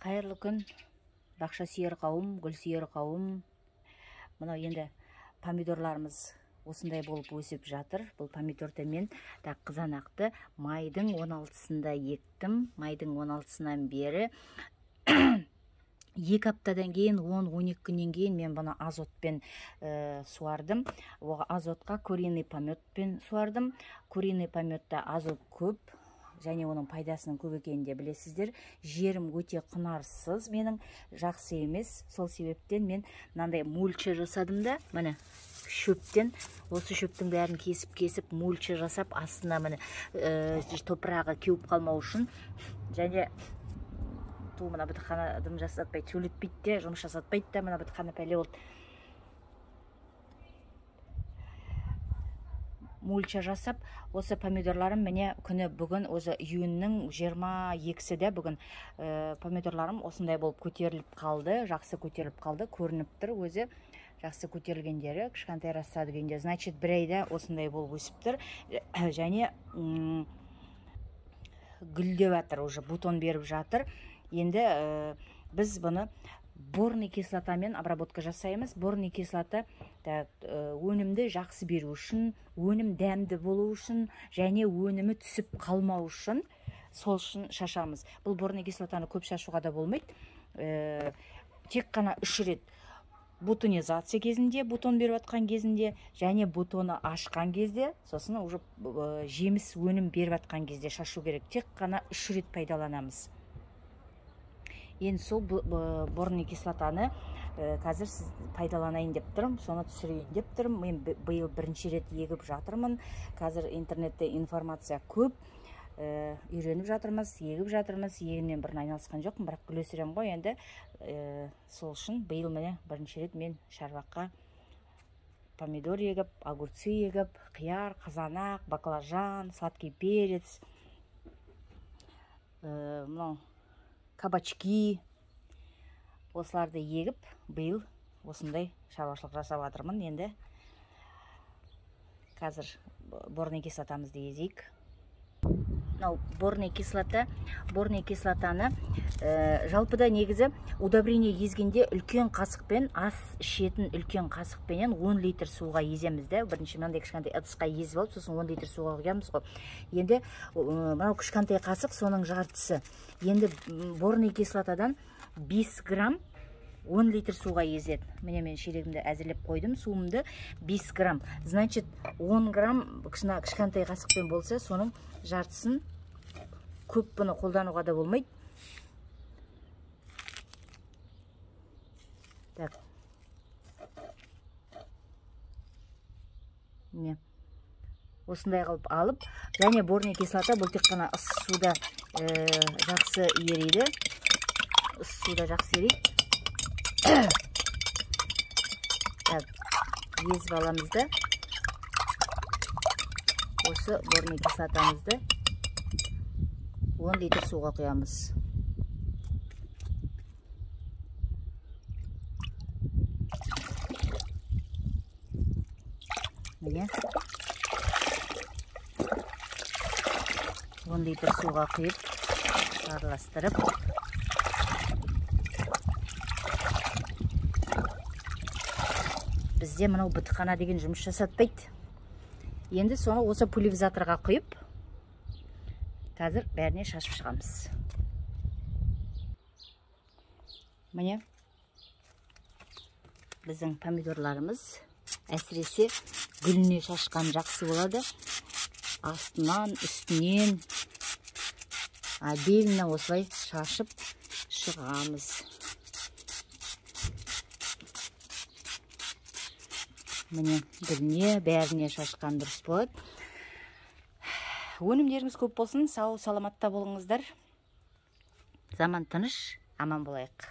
Қайырлы күн, бақша сүйер қауым, гүл сүйер қауым. Мынау енді помидорларымыз осындай болып өсіп жатыр. Бұл помидорды мен қызанақты майдың 16-сында ектім. Майдың 16-сынан бері 2 аптадан кейін, 10-12 күннен кейін мен бұны азотпен суардым. Азотқа куриный пометпен суардым. Куриный пометта азот көп, және оның пайдасының көп екенін де білесіздер. Жерім өте құнарсыз, менің жақсы емес. Сол себептен мен мынандай мульча жасадым да, міне шөптен, осы шөптің бәрін кесіп мульча жасап, астына міне топырағы кеуіп қалмау үшін, және мына бітіқана дым жасатпайды, шөлетпейді де, жұмыс жасатпайды да, мына бітіқана пәле болды. Мульча жасап, осы помидорларым міне күні бүгін, өзі июньнің 22-сі бүгін помидорларым осындай болып көтеріліп қалды, жақсы көтеріліп қалды, көрініп тұр өзі. Жақсы көтерілгендері, кішкентай рассадыгенде, значит, бір айда осындай болып өсіп тұр, және гүлдеп жатыр, уже бутон беріп жатыр. Енді біз бұны борный кислотамен обработка жасаймыз. Борный кислота өнімді жақсы беру үшін, өнім дәмді болу үшін, және өнімі түсіп қалмау үшін, сол үшін шашамыз. Бұл борный кислотаны көп шашуға да болмайды. Тек қана 3 рет бутонизация кезінде, бутон беріп атқан кезінде, және бутоны ашқан кезде, сосын уже жеміс өнім беріп атқан кезде шашу керек. Тек қана 3 рет пайдаланамыз. Енді сол борный кислотаны қазір сіз пайдаланайын деп тұрмын, соны түсірейін деп тұрмын. Мен биыл бірінші рет егіп жатырмын. Қазір интернетте информация көп, үйреніп жатырмыз, егіп жатырмыз. Егінмен бұрын айналысқан жоқпын, бірақ гүл өсірем ғой. Енді сол үшін биыл міне бірінші рет мен шаруаққа помидор егіп, огурцы егіп, қияр, қызанақ, баклажан, сладкий перец, кабачки, осыларды егіп, биыл осындай шаруашылық жасап жатырмын. Енді қазір борный кислотамызды езейік. Борный кислотаны жалпыда негізі удобрение езгенде үлкен қасықпен, ас ішетін үлкен қасықпенен 10 литр суға еземіз де. Бірінші мынандай кішкентай ыдысқа езіп алып, сосын 10 литр суға құямыз ғой. Енді мынау кішкентай қасық, соның жартысы. Енді борный кислотадан 5 грамм 10 литр суға езеді. Міне мен шелегімді әзірлеп қойдым, суымды 5 грамм. Значит, 10 грамм кішкентай қасықпен болса, соның жартысын, көп бұны қолдануға да болмайды. Так. Міне. Осындай қылып алып, және борный кислота бұл тек қана ыстық суда жақсы ериді. Ыстық суда жақсы ериді. Езіп аламызды. Осы борный кислотамызды 10 литр суға құямыз. Міне 10 литр суға құйып, араластырып, бізде мынау бітіқана деген жұмыс жасатпайды. Енді соны осы пульверизаторға құйып, қазір бәріне шашып шығамыз. Міне біздің помидорларымыз әсіресе гүліне шашқан жақсы болады. Астынан, үстінен отдельно осылай шашып шығамыз. Міне гүліне, бәріне шашқан дұрыс болады. Өнімдеріңіз көп болсын, сау, саламатта болыңыздар. Заман тыныш, аман болайық.